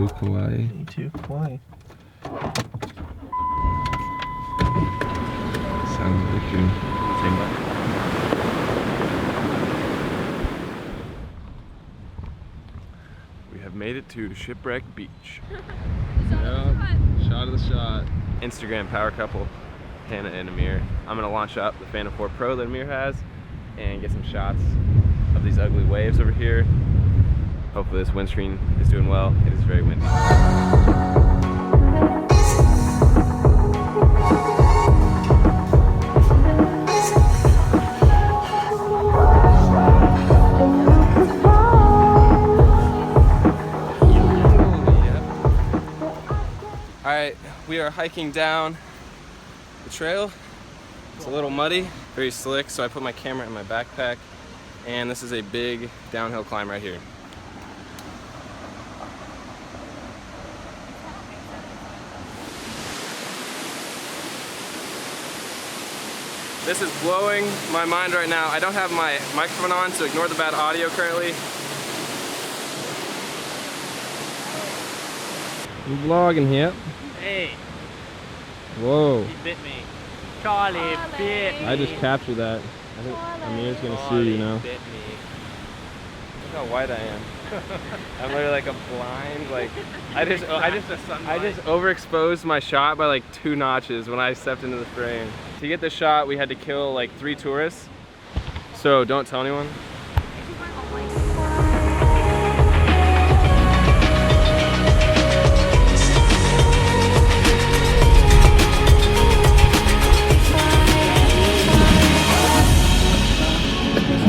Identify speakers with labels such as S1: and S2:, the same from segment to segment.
S1: to Kauai.
S2: Me too, Kauai.
S1: Sound of victory.
S2: Same button. We have made it to Shipwreck Beach.
S1: Shot of the shot.
S2: Instagram power couple, Hannah and Amir. I'm gonna launch up the Phantom 4 Pro that Amir has and get some shots of these ugly waves over here. Hopefully this windscreen is doing well. It is very windy. Alright, we are hiking down the trail. It's a little muddy, very slick, so I put my camera in my backpack, and this is a big downhill climb right here. This is blowing my mind right now. I don't have my microphone on, so ignore the bad audio currently.
S1: I'm vlogging here.
S3: Hey,
S1: Whoa.
S3: he bit me. Charlie bit me.
S1: I just captured that. I think Amir's gonna sue you now.
S3: Bit me.
S2: Look how white I am. I'm literally like a blind, like I just overexposed my shot by like 2 notches when I stepped into the frame. To get this shot, we had to kill like 3 tourists. So don't tell anyone.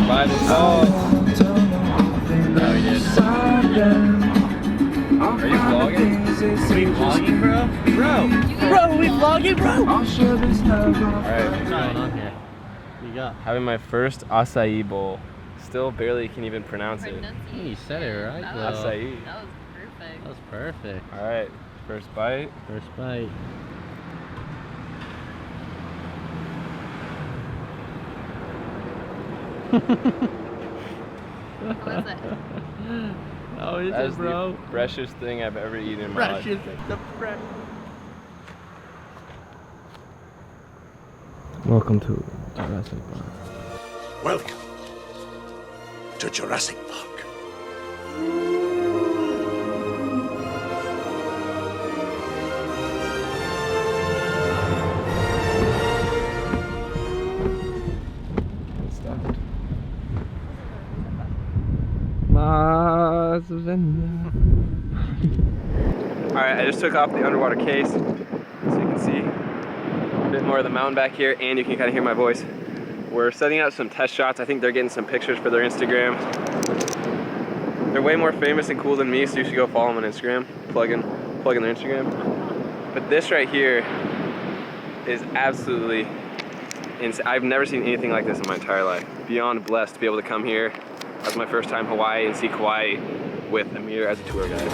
S2: By the fall.
S3: Oh, he did.
S2: Are you vlogging?
S3: Are we vlogging, bro? Bro, we vlogging, bro?
S2: Alright.
S3: What's going on here? What you got?
S2: Having my first acai bowl. Still barely can even pronounce it.
S3: Hey, you said it right, though.
S2: Acai.
S4: That was perfect.
S3: That was perfect.
S2: Alright, first bite.
S3: First bite.
S4: What is it?
S3: How is
S2: That
S3: it,
S2: is
S3: bro?
S2: the freshest thing I've ever eaten in my life.
S3: The fresh.
S1: Welcome to Jurassic Park.
S5: Welcome to Jurassic Park.
S2: Alright, I just took off the underwater case so you can see a bit more of the mountain back here and you can kind of hear my voice. We're setting out some test shots. I think they're getting some pictures for their Instagram. They're way more famous and cool than me, so you should go follow them on Instagram. Plug in their Instagram. But this right here is absolutely insane. I've never seen anything like this in my entire life. Beyond blessed to be able to come here. That was my first time Hawaii and see Kauai with Amir as a tour guide.